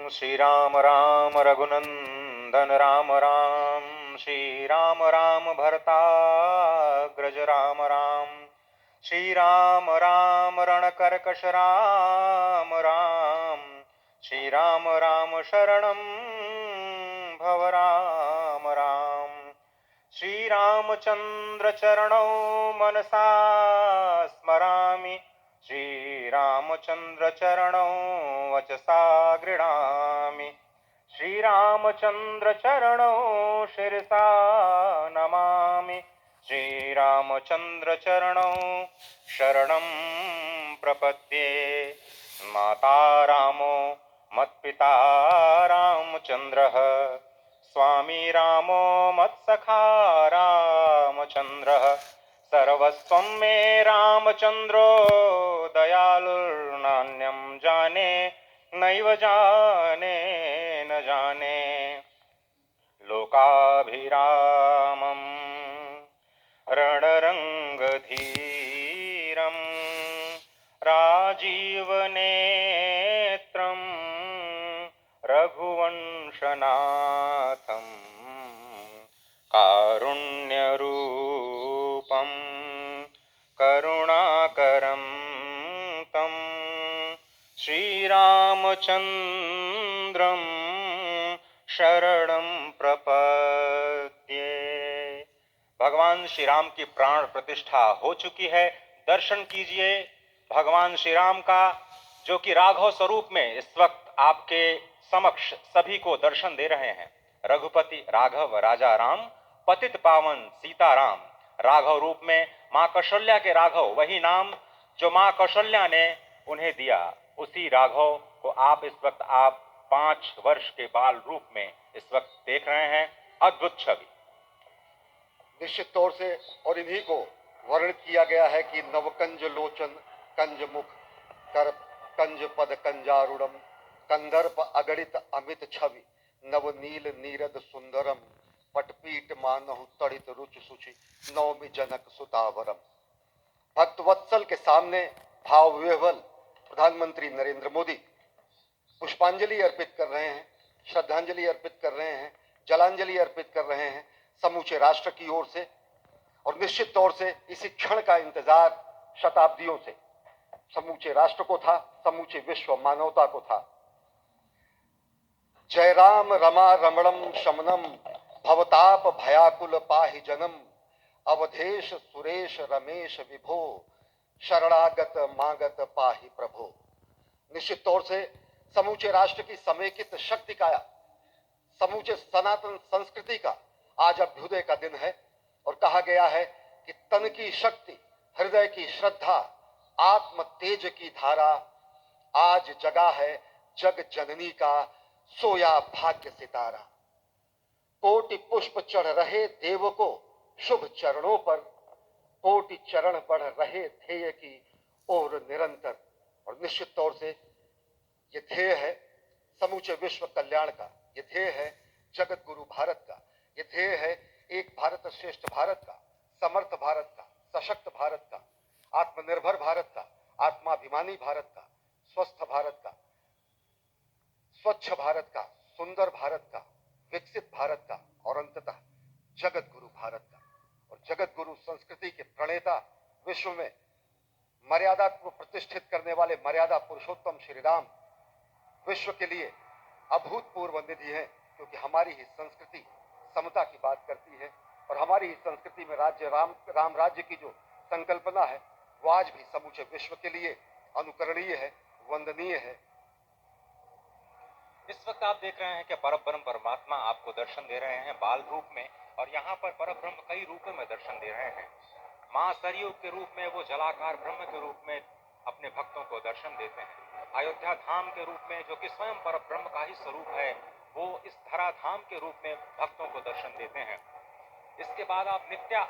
श्री राम राम रघुनंदन राम राम, श्री राम राम भरताग्रज राम राम, श्री राम राम रणकर्कश राम राम, श्री राम राम शरणं भव राम राम। श्री रामचंद्र चरणौ मनसा स्मरामि, श्री रामचंद्र चरणौ वचसा गृह्णामि, श्री रामचंद्र चरणौ शिरसा नमामि, श्री रामचंद्र चरणौ शरणं प्रपद्ये। माता रामो मत्पिता रामचंद्रः, स्वामी रामो मत्सखा रामचंद्रः, सर्वस्वं मे रामचंद्रो दयालुर्नान्यं जाने नैव जाने न जाने। लोकाभिरामं रणरङ्गधीरं राजीवनेत्रं रघुवंशनाथं, कारुण्यरूपं करुणाकरं तं श्रीरामचन्द्रं शरणं प्रपद्ये। भगवान श्री राम की प्राण प्रतिष्ठा हो चुकी है, दर्शन कीजिए भगवान श्री राम का, जो कि राघव स्वरूप में इस वक्त आपके समक्ष सभी को दर्शन दे रहे हैं। रघुपति राघव राजा राम, पतित पावन सीताराम। राघव रूप में मां कौशल्या के राघव, वही नाम जो मां कौशल्या ने उन्हें दिया, उसी राघव को आप इस वक्त 5 वर्ष के बाल रूप में इस वक्त देख रहे हैं। अद्भुत छवि। निश्चित तौर से और इन्हीं को वर्णित किया गया है कि नवकंज लोचन कंज मुख कर कंज पद कंजारुणम, कंदर्प अगणित अमित छवि नवनील नीरद सुंदरम, पटपीट मानहु तड़ित रुचि सुचि नवमी जनक सुतावरम। भक्तवत्सल के सामने भाव विह्वल प्रधानमंत्री नरेंद्र मोदी पुष्पांजलि अर्पित कर रहे हैं, श्रद्धांजलि अर्पित कर रहे हैं, जलांजलि अर्पित कर रहे हैं समूचे राष्ट्र की ओर से। और निश्चित तौर से इसी क्षण का इंतजार शताब्दियों से समूचे राष्ट्र को था, समूचे विश्व मानवता को था। जय राम रमा रमणम शमनम, भवताप भयाकुल पाहि जनम, अवधेश सुरेश रमेश विभो, शरणागत मागत पाहि प्रभो। निश्चित तौर से समूचे राष्ट्र की समेकित शक्ति का, समूचे सनातन संस्कृति का आज अभ्युदय का दिन है। और कहा गया है कि तन की शक्ति, हृदय की श्रद्धा, आत्म तेज की धारा आज जगा है जग जननी का सोया भाग्य सितारा। कोटि पुष्प चढ़ रहे देव को शुभ चरणों पर, कोटि चरण बढ़ रहे ध्येय की ओर निरंतर। और निश्चित तौर से ये ध्येय है समूचे विश्व कल्याण का, ये ध्येय है जगत गुरु भारत का, ये ध्येय है एक भारत श्रेष्ठ भारत का, समर्थ भारत का, सशक्त भारत का, आत्मनिर्भर भारत का, आत्माभिमानी भारत का, स्वस्थ भारत का, स्वच्छ भारत का, सुंदर भारत का, विकसित भारत का, और अंततः जगत गुरु भारत का। और जगत गुरु संस्कृति के प्रणेता, विश्व में मर्यादा को प्रतिष्ठित करने वाले मर्यादा पुरुषोत्तम श्री राम विश्व के लिए अभूतपूर्व निधि है, क्योंकि हमारी ही संस्कृति समता की बात करती है। और हमारी ही संस्कृति में राज्य राम राज्य की जो संकल्पना है वो आज भी समूचे विश्व के लिए अनुकरणीय है, वंदनीय है। इस वक्त आप देख रहे हैं कि परब्रह्म परमात्मा आपको दर्शन दे रहे हैं बाल रूप में, और यहाँ पर परब्रह्म कई रूपों में दर्शन दे रहे हैं। मां सरयू के रूप में वो जलाकार ब्रह्म के रूप में अपने भक्तों को दर्शन देते हैं। अयोध्या धाम के रूप में, जो कि स्वयं परब्रह्म का ही स्वरूप है, वो इस धरा धाम के रूप में भक्तों को दर्शन देते हैं। इसके बाद आप नित्या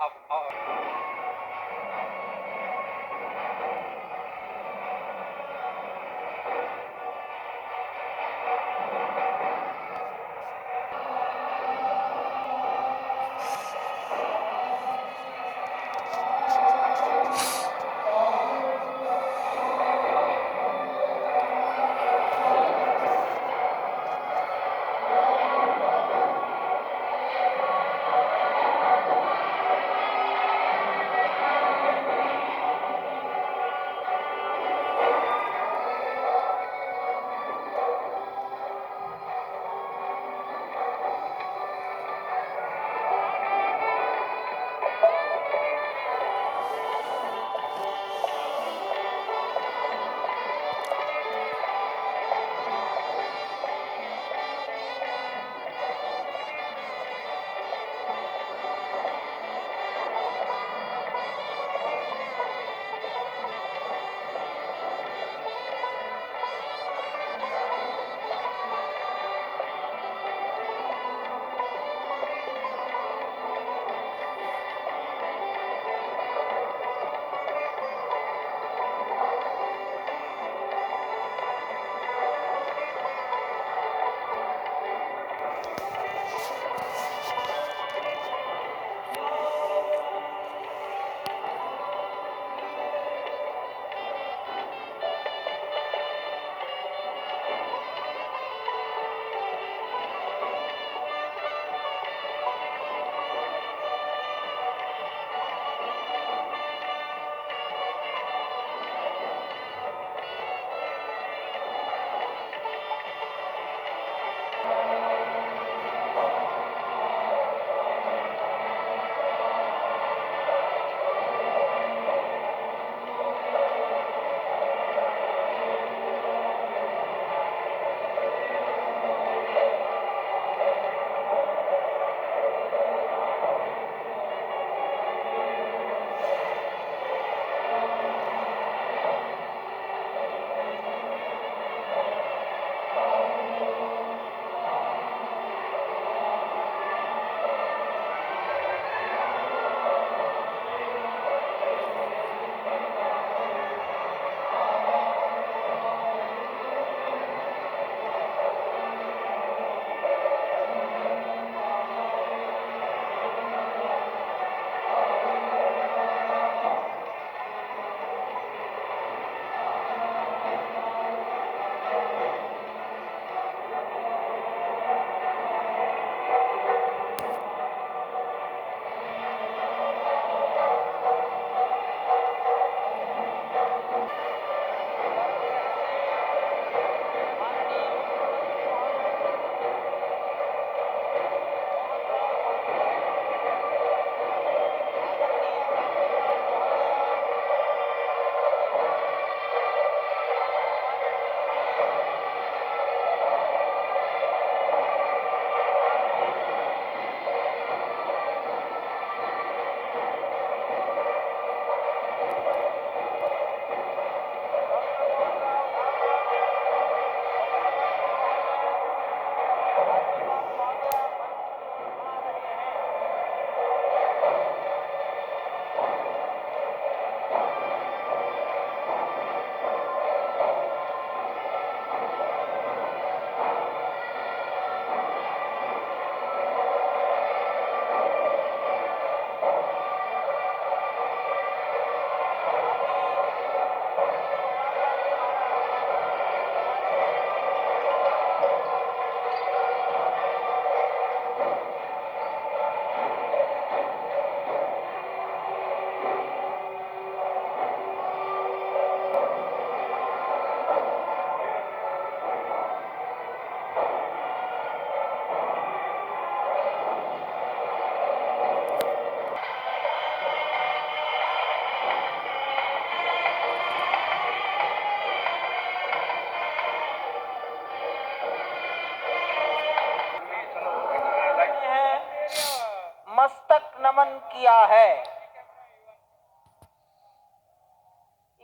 नमन किया है।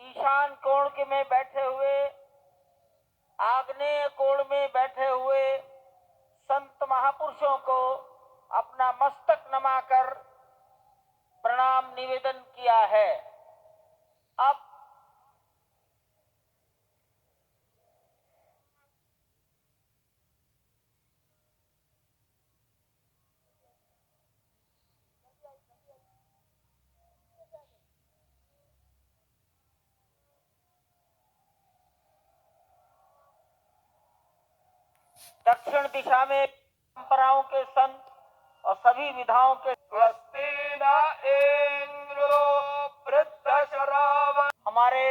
ईशान कोण के में बैठे हुए, आग्नेय कोण में बैठे हुए संत महापुरुषों को अपना मस्तक नमाकर प्रणाम निवेदन किया है। अब दक्षिण दिशा में परंपराओं के संत और सभी विधाओं के हमारे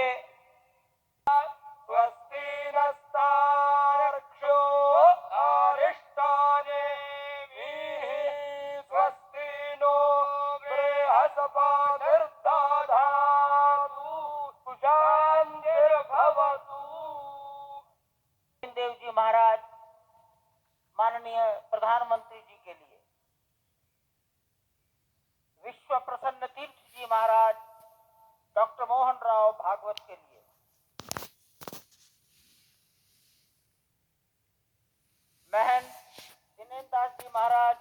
देव जी महाराज, माननीय प्रधानमंत्री जी के लिए, विश्व प्रसन्न तीर्थ जी महाराज डॉक्टर मोहन राव भागवत के लिए, महंत दिनेन्द्र दास जी महाराज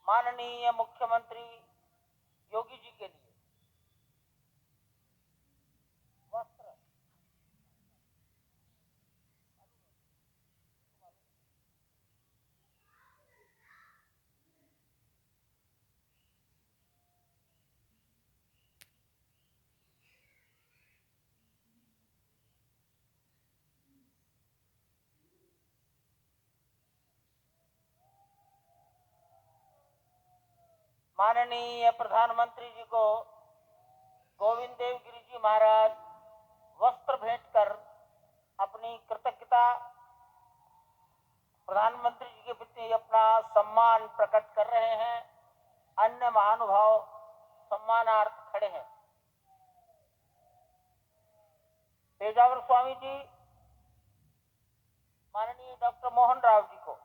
माननीय मुख्यमंत्री योगी जी के लिए वस्त्र, माननीय प्रधानमंत्री जी को गोविंद देव गिरी जी महाराज वस्त्र भेंट कर अपनी कृतज्ञता, प्रधानमंत्री जी के प्रति अपना सम्मान प्रकट कर रहे हैं। अन्य महानुभाव सम्मानार्थ खड़े हैं। पेजावर स्वामी जी माननीय डॉक्टर मोहन राव जी को,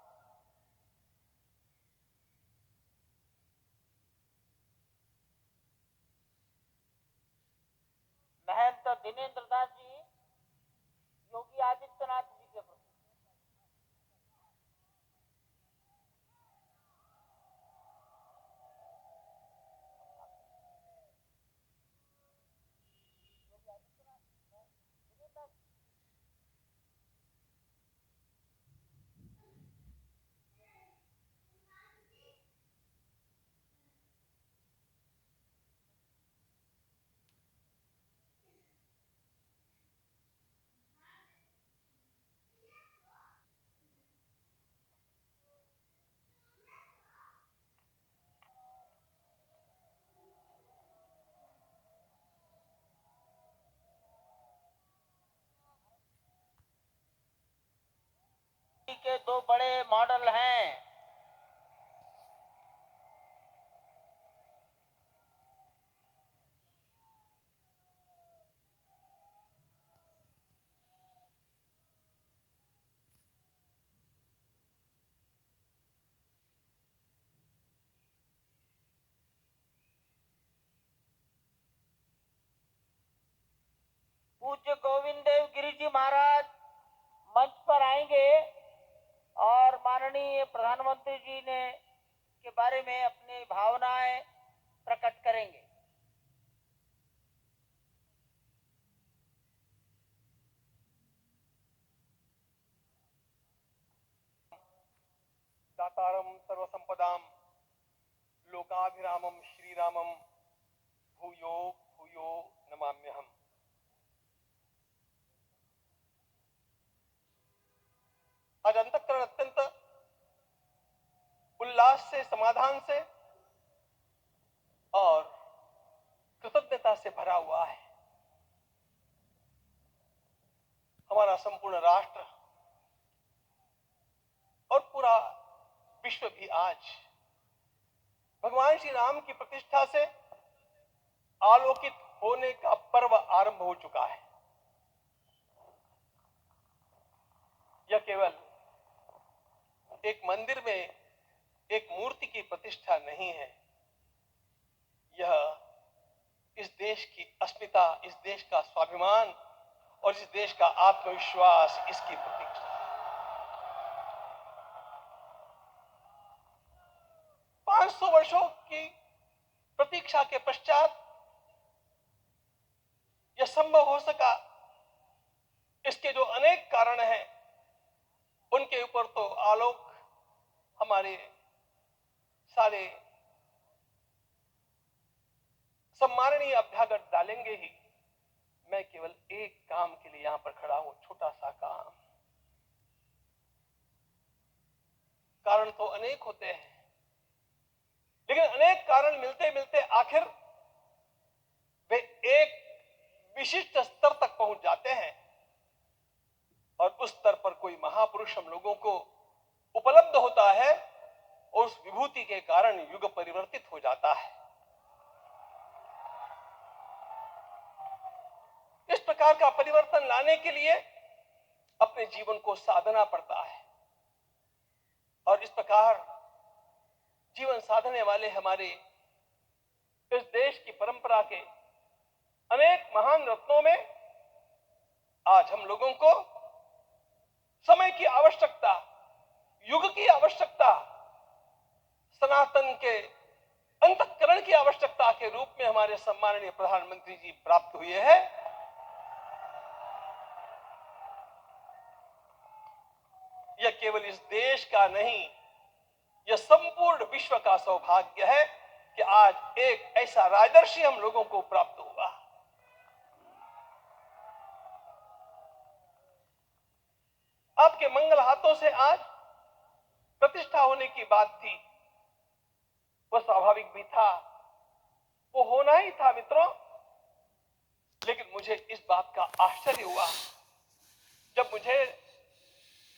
महंत दिनेन्द्र दास जी योगी आदित्यनाथ जी के प्रति, के दो बड़े मॉडल हैं। पूज्य गोविंद देव गिरी जी महाराज मंच पर आएंगे और माननीय प्रधानमंत्री जी ने के बारे में अपनी भावनाएं प्रकट करेंगे। दातारं सर्वसंपदां लोकाभिरामं श्रीरामं भूयो भूयो नमाम्यहम्। आज अंतःकरण अत्यंत उल्लास से, समाधान से और कृतज्ञता से भरा हुआ है। हमारा संपूर्ण राष्ट्र और पूरा विश्व भी आज भगवान श्री राम की प्रतिष्ठा से आलोकित होने का पर्व आरंभ हो चुका है। यह केवल एक मंदिर में एक मूर्ति की प्रतिष्ठा नहीं है, यह इस देश की अस्मिता, इस देश का स्वाभिमान और इस देश का आत्मविश्वास, इसकी प्रतीक्षा है। 500 वर्षों की प्रतीक्षा के पश्चात यह संभव हो सका। इसके जो अनेक कारण हैं, उनके ऊपर तो आलोक हमारे सारे सम्माननीय अभ्यागत डालेंगे ही। मैं केवल एक काम के लिए यहां पर खड़ा हूं, छोटा सा काम। कारण तो अनेक होते हैं, लेकिन अनेक कारण मिलते मिलते आखिर वे एक विशिष्ट स्तर तक पहुंच जाते हैं और उस स्तर पर कोई महापुरुष हम लोगों को उपलब्ध होता है और उस विभूति के कारण युग परिवर्तित हो जाता है। इस प्रकार का परिवर्तन लाने के लिए अपने जीवन को साधना पड़ता है और इस प्रकार जीवन साधने वाले हमारे इस देश की परंपरा के अनेक महान रत्नों में आज हम लोगों को समय की आवश्यकता, युग की आवश्यकता, सनातन के अंतःकरण की आवश्यकता के रूप में हमारे सम्माननीय प्रधानमंत्री जी प्राप्त हुए हैं। यह केवल इस देश का नहीं, यह संपूर्ण विश्व का सौभाग्य है कि आज एक ऐसा राजर्षि हम लोगों को प्राप्त हुआ। आपके मंगल हाथों से आज प्रतिष्ठा होने की बात थी, वह स्वाभाविक भी था, वो होना ही था मित्रों। लेकिन मुझे इस बात का आश्चर्य हुआ जब मुझे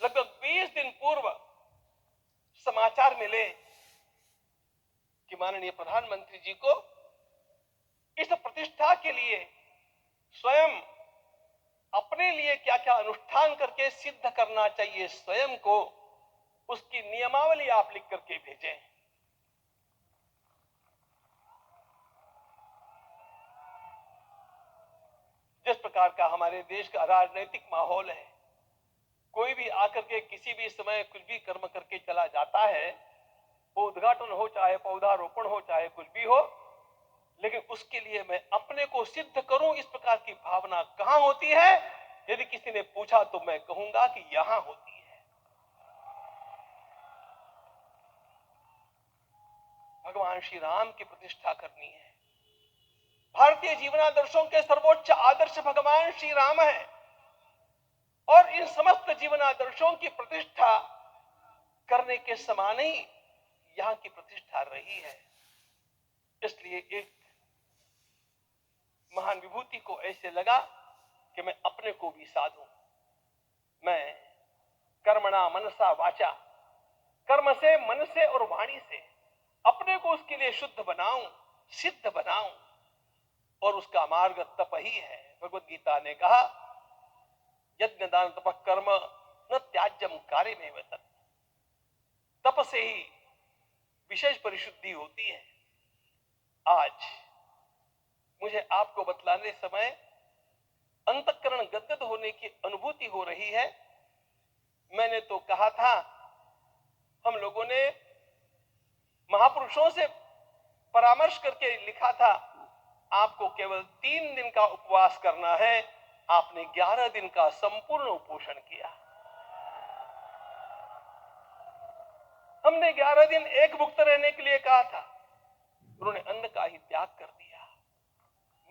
लगभग 20 दिन पूर्व समाचार मिले कि माननीय प्रधानमंत्री जी को इस प्रतिष्ठा के लिए स्वयं अपने लिए क्या क्या अनुष्ठान करके सिद्ध करना चाहिए स्वयं को, उसकी नियमावली आप लिख करके भेजें। जिस प्रकार का हमारे देश का राजनीतिक माहौल है, कोई भी आकर के किसी भी समय कुछ भी कर्म करके चला जाता है, वो उद्घाटन हो चाहे पौधारोपण हो चाहे कुछ भी हो, लेकिन उसके लिए मैं अपने को सिद्ध करूं, इस प्रकार की भावना कहां होती है? यदि किसी ने पूछा तो मैं कहूंगा कि यहां होती है। भगवान श्री राम की प्रतिष्ठा करनी है। भारतीय जीवनादर्शों के सर्वोच्च आदर्श भगवान श्री राम है और इन समस्त जीवनादर्शों की प्रतिष्ठा करने के समान ही यहां की प्रतिष्ठा रही है। इसलिए एक महान विभूति को ऐसे लगा कि मैं अपने को भी साधूं। मैं कर्मणा मनसा वाचा, कर्म से, मन से और वाणी से अपने को उसके लिए शुद्ध बनाऊं, सिद्ध बनाऊं, और उसका मार्ग तप ही है। भगवत गीता ने कहा, यज्ञ दान तप कर्म न त्याज्यम कार्य में तत्। तप से ही विशेष परिशुद्धि होती है। आज मुझे आपको बतलाने समय अंतःकरण गदगद होने की अनुभूति हो रही है। मैंने तो कहा था, हम लोगों ने महापुरुषों से परामर्श करके लिखा था, आपको केवल 3 दिन का उपवास करना है। आपने 11 दिन का संपूर्ण उपोषण किया। हमने 11 दिन एक भुक्त रहने के लिए कहा था, उन्होंने अन्न का ही त्याग कर दिया।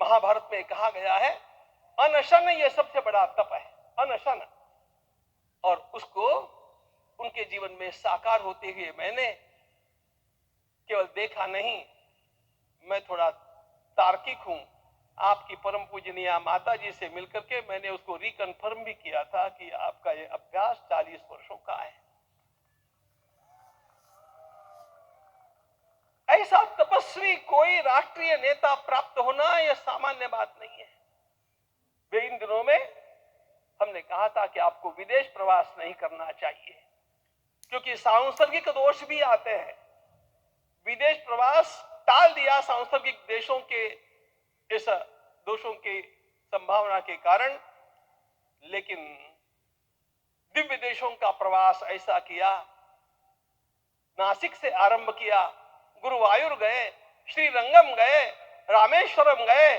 महाभारत में कहा गया है, अनशन ये सबसे बड़ा तप है, अनशन। और उसको उनके जीवन में साकार होते हुए मैंने केवल देखा नहीं, मैं थोड़ा तार्किक हूं। आपकी परम पूजनीय माता जी से मिलकर के मैंने उसको रिकन्फर्म भी किया था कि आपका ये अभ्यास 40 वर्षों का है। ऐसा तपस्वी कोई राष्ट्रीय नेता प्राप्त होना यह सामान्य बात नहीं है। वे इन दिनों में हमने कहा था कि आपको विदेश प्रवास नहीं करना चाहिए, क्योंकि सांसर्गिक दोष भी आते हैं। विदेश प्रवास टाल दिया सांसर्गिक देशों के इस दोषों की संभावना के कारण, लेकिन दिव्य देशों का प्रवास ऐसा किया। नासिक से आरंभ किया, गुरुवायूर गए, श्रीरंगम गए, रामेश्वरम गए।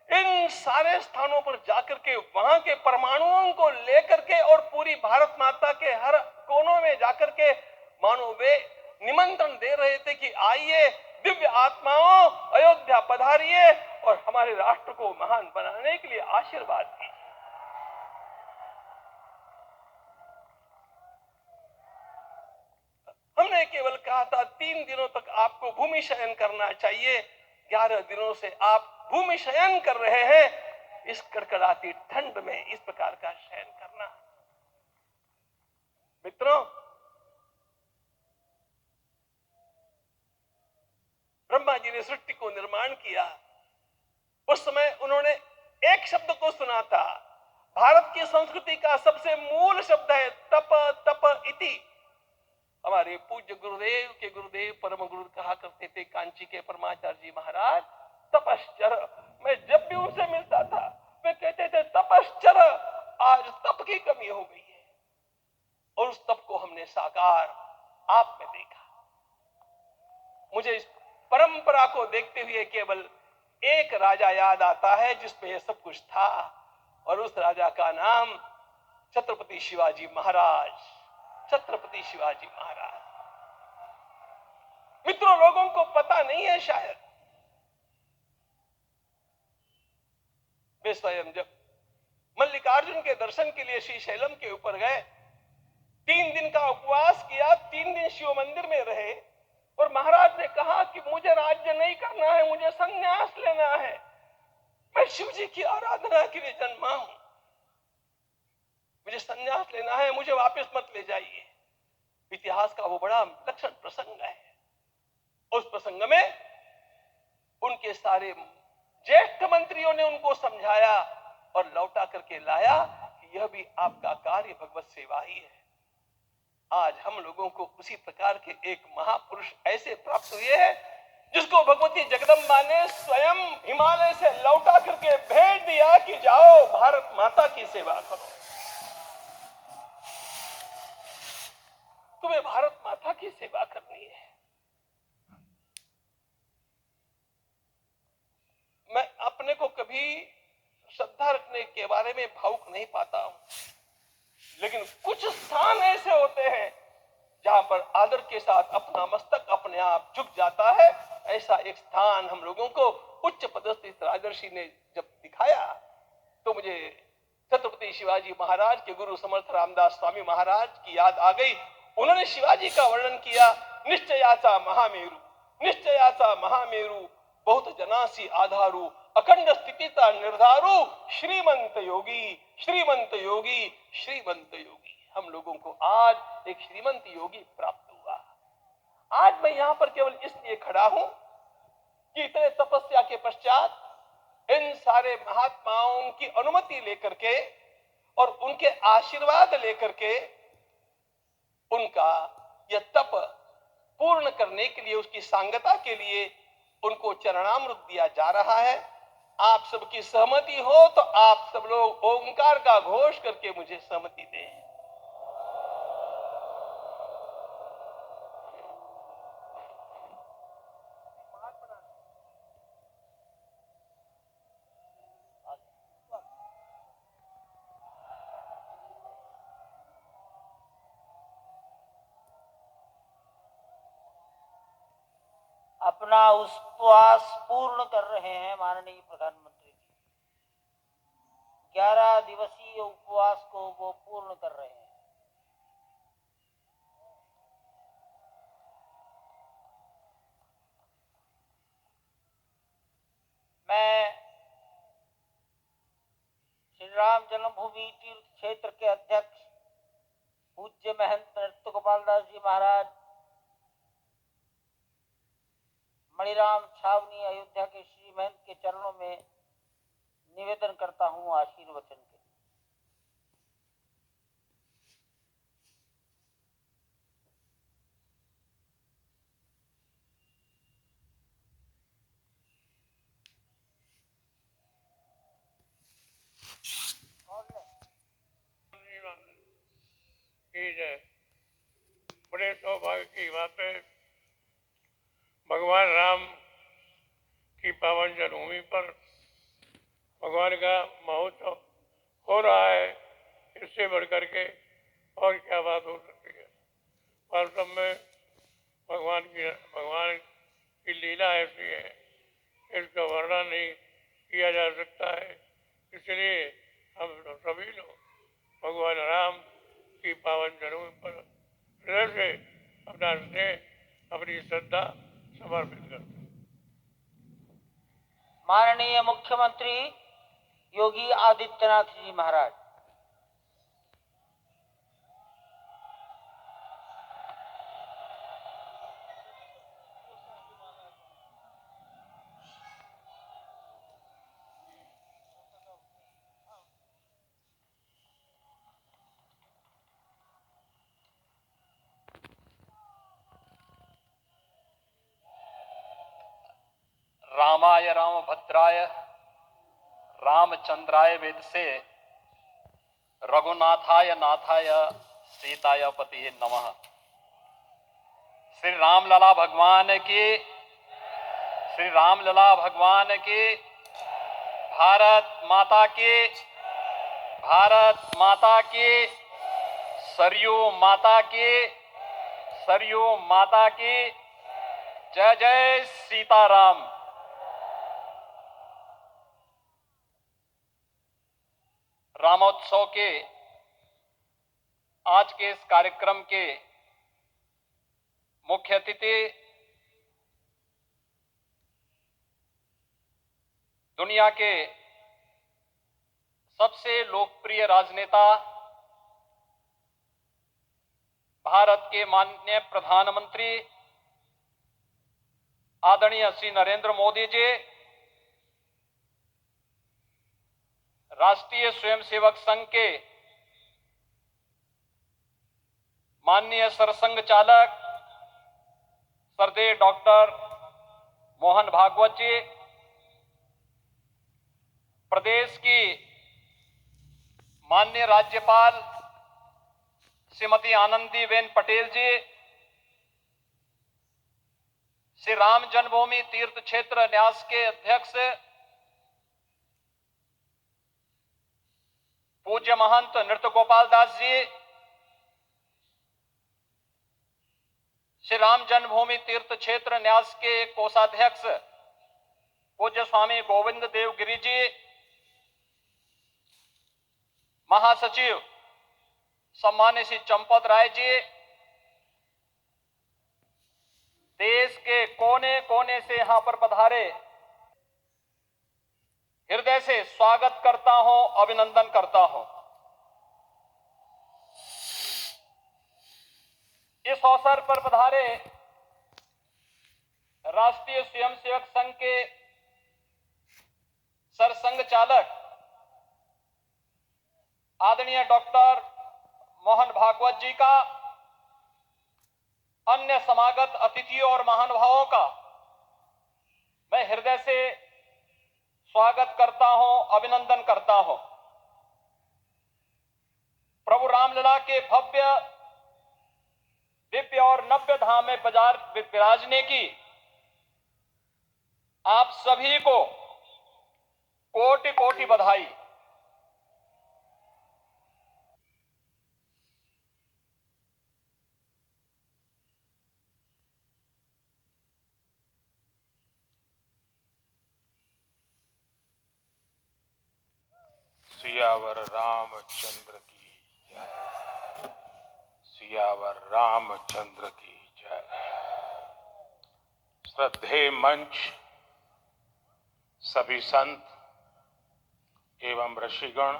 इन सारे स्थानों पर जाकर के वहां के परमाणुओं को लेकर के और पूरी भारत माता के हर कोनों में जाकर के मानो वे निमंत्रण दे रहे थे कि आइए दिव्य आत्माओं, अयोध्या पधारिए और हमारे राष्ट्र को महान बनाने के लिए आशीर्वाद दीजिए। हमने केवल कहा था 3 दिनों तक आपको भूमि शयन करना चाहिए। 11 दिनों से आप भूमि शयन कर रहे हैं। इस कड़कड़ाती ठंड में इस प्रकार का शयन करना, मित्रों, ब्रह्मा जी ने सृष्टि को निर्माण किया। उस समय उन्होंने एक शब्द को सुना था। भारत की संस्कृति का सबसे मूल शब्द है तप तप इति। हमारे पूज्य गुरुदेव के गुरुदेव परम गुरु कहा करते थे, कांची के परमाचार्य जी महाराज, तपश्चर। मैं जब भी उनसे मिलता था वे कहते थे तपश्चर। आज तप की कमी हो गई है और उस तप को हमने साकार आप में देखा। मुझे इस परंपरा को देखते हुए केवल एक राजा याद आता है जिसमें यह सब कुछ था, और उस राजा का नाम छत्रपति शिवाजी महाराज। छत्रपति शिवाजी महाराज। मित्रों, लोगों को पता नहीं है शायद, वे स्वयं जब मल्लिकार्जुन के दर्शन के लिए श्री शैलम के ऊपर गए, 3 दिन का उपवास किया, 3 दिन शिव मंदिर में रहे और महाराज ने कहा कि मुझे राज्य नहीं करना है, मुझे संन्यास लेना है, मैं शिव जी की आराधना के लिए जन्मा हूं, मुझे संन्यास लेना है, मुझे वापस मत ले जाइए। इतिहास का वो बड़ा लक्षण प्रसंग है। उस प्रसंग में उनके सारे ज्येष्ठ मंत्रियों ने उनको समझाया और लौटा करके लाया कि यह भी आपका कार्य भगवत सेवा ही है। आज हम लोगों को उसी प्रकार के एक महापुरुष ऐसे प्राप्त हुए हैं जिसको भगवती जगदम्बा ने स्वयं हिमालय से लौटा करके भेज दिया कि जाओ भारत माता की सेवा करो। तुम्हें भारत माता की सेवा करनी है। मैं अपने को कभी श्रद्धा रखने के बारे में भावुक नहीं पाता हूं, लेकिन कुछ स्थान ऐसे होते हैं जहां पर आदर के साथ अपना मस्तक अपने आप झुक जाता है। ऐसा एक स्थान हम लोगों को उच्च पदस्थ राजर्षि ने जब दिखाया तो मुझे छत्रपति शिवाजी महाराज के गुरु समर्थ रामदास स्वामी महाराज की याद आ गई। उन्होंने शिवाजी का वर्णन किया, निश्चयाचा महामेरु, निश्चयाचा महामेरु, बहुत जनासी आधारु, अखंड स्थितिता निर्धारु, श्रीमंत योगी, श्रीमंत योगी, श्रीमंत योगी। हम लोगों को आज एक श्रीमंत योगी प्राप्त हुआ। आज मैं यहां पर केवल इसलिए खड़ा हूं कि इतने तपस्या के पश्चात इन सारे महात्माओं की अनुमति लेकर के और उनके आशीर्वाद लेकर के उनका यह तप पूर्ण करने के लिए, उसकी सांगता के लिए उनको चरणामृत दिया जा रहा है। आप सबकी सहमति हो तो आप सब लोग ओंकार का घोष करके मुझे सहमति दें। अपना उपवास पूर्ण कर रहे हैं माननीय प्रधानमंत्री जी। 11 दिवसीय उपवास को वो पूर्ण कर रहे हैं। मैं श्री राम जन्मभूमि तीर्थ क्षेत्र के अध्यक्ष पूज्य महंत नृत्य गोपाल दास जी महाराज, मणिराम छावनी अयोध्या के श्री महंत के चरणों में निवेदन करता हूं आशीर्वचन के। की बात है, भगवान राम की पावन जन्मभूमि पर भगवान का महोत्सव हो रहा है। इससे बढ़कर के और क्या बात हो सकती है। वास्तव में भगवान की लीला ऐसी है, इसका वर्णन नहीं किया जा सकता है। इसलिए हम सभी लोग भगवान राम की पावन जन्मभूमि पर हृदय से अपना स्नेह, अपनी श्रद्धा समर्पित करते हैं। माननीय मुख्यमंत्री योगी आदित्यनाथ जी महाराज। रामाय रामभद्राय रामचंद्राय वेदसे रघुनाथाय नाथाय सीताय पतिये नमः। श्री रामलला भगवान की, श्री रामलला भगवान की, भारत माता की, भारत माता की, सरयू माता की, सरयू माता की। जय जय सीताराम। रामोत्सव के आज के इस कार्यक्रम के मुख्य अतिथि दुनिया के सबसे लोकप्रिय राजनेता, भारत के माननीय प्रधानमंत्री आदरणीय श्री नरेंद्र मोदी जी, राष्ट्रीय स्वयंसेवक संघ के माननीय सरसंघ चालक श्रद्धेय डॉक्टर मोहन भागवत जी, प्रदेश की माननीय राज्यपाल श्रीमती आनंदीबेन पटेल जी, श्री राम जन्मभूमि तीर्थ क्षेत्र न्यास के अध्यक्ष पूज्य महंत नृत्य गोपाल दास जी, श्री राम जन्मभूमि तीर्थ क्षेत्र न्यास के कोषाध्यक्ष पूज्य स्वामी गोविंद देव गिरी जी, महासचिव सम्मान्य श्री चंपत राय जी, देश के कोने कोने से यहां पर पधारे हृदय से स्वागत करता हूं, अभिनंदन करता हूं। इस अवसर पर पधारे राष्ट्रीय स्वयंसेवक संघ के सरसंघ चालक आदरणीय डॉक्टर मोहन भागवत जी का, अन्य समागत अतिथियों और महानुभावों का मैं हृदय से स्वागत करता हूं, अभिनंदन करता हूं। प्रभु रामलला के भव्य दिव्य और नव्य धाम में विराजने की आप सभी को कोटि कोटि बधाई। सियावर रामचंद्र की जय, सियावर रामचंद्र की जय। श्रद्धेय मंच, सभी संत एवं ऋषिगण,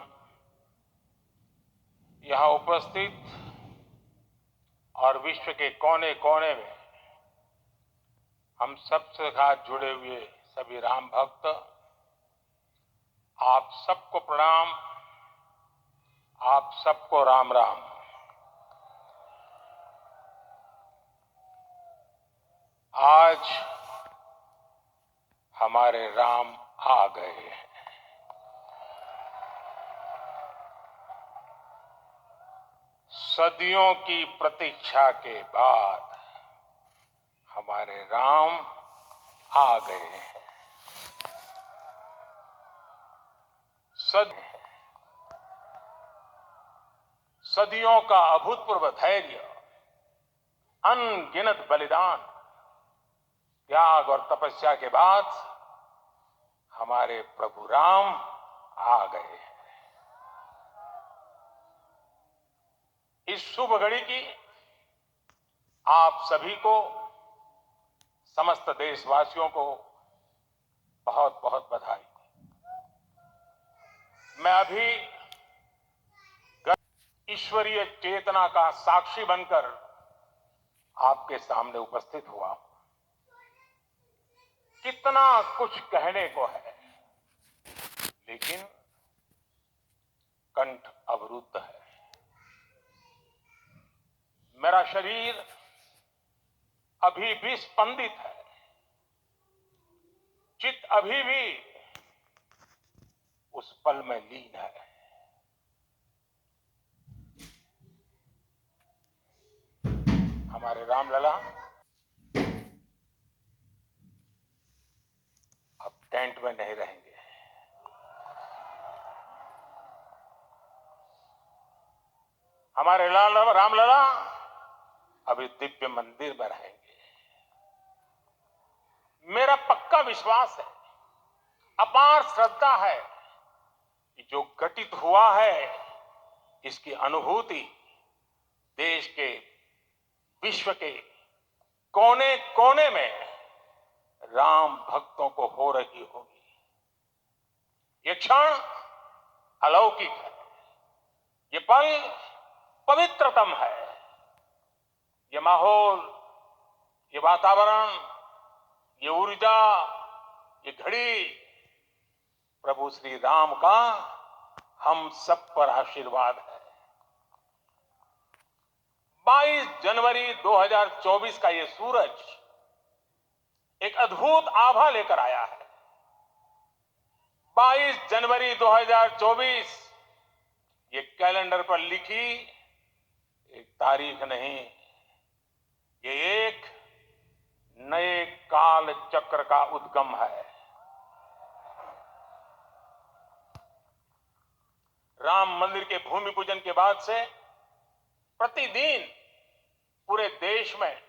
यहाँ उपस्थित और विश्व के कोने कोने में हम सबसे साथ जुड़े हुए सभी राम भक्त, आप सबको प्रणाम, आप सबको राम राम। आज हमारे राम आ गए हैं। सदियों की प्रतीक्षा के बाद हमारे राम आ गए हैं। सदियों का अभूतपूर्व धैर्य, अनगिनत बलिदान, त्याग और तपस्या के बाद हमारे प्रभु राम आ गए हैं। इस शुभ घड़ी की आप सभी को, समस्त देशवासियों को बहुत बहुत बधाई। मैं अभी ईश्वरीय चेतना का साक्षी बनकर आपके सामने उपस्थित हुआ हूं। कितना कुछ कहने को है, लेकिन कंठ अवरुद्ध है। मेरा शरीर अभी भी स्पंदित है, चित्त अभी भी उस पल में लीन है। हमारे रामलला अब टेंट में नहीं रहेंगे। हमारे रामलला अभी दिव्य मंदिर में रहेंगे। मेरा पक्का विश्वास है, अपार श्रद्धा है कि जो घटित हुआ है इसकी अनुभूति देश के, विश्व के कोने कोने में राम भक्तों को हो रही होगी। ये क्षण अलौकिक है, ये पल पवित्रतम है। ये माहौल, ये वातावरण, ये ऊर्जा, ये घड़ी प्रभु श्री राम का हम सब पर आशीर्वाद है। 22 जनवरी 2024 का ये सूरज एक अद्भुत आभा लेकर आया है। 22 जनवरी 2024 ये कैलेंडर पर लिखी एक तारीख नहीं, ये एक नए काल चक्र का उद्गम है। राम मंदिर के भूमि पूजन के बाद से प्रतिदिन पूरे देश में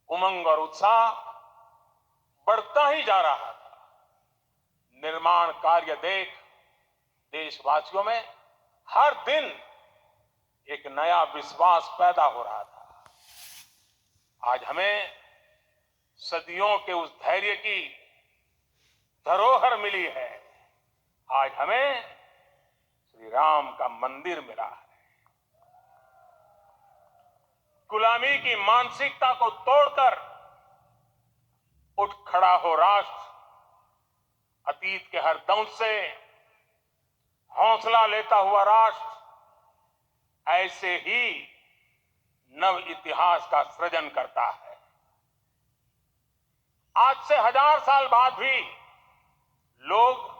उमंग और उत्साह बढ़ता ही जा रहा था। निर्माण कार्य देख देशवासियों में हर दिन एक नया विश्वास पैदा हो रहा था। आज हमें सदियों के उस धैर्य की धरोहर मिली है। आज हमें श्री राम का मंदिर मिला है। गुलामी की मानसिकता को तोड़कर उठ खड़ा हो राष्ट्र। अतीत के हर दंश से हौसला लेता हुआ राष्ट्र ऐसे ही नव इतिहास का सृजन करता है। आज से 1000 साल बाद भी लोग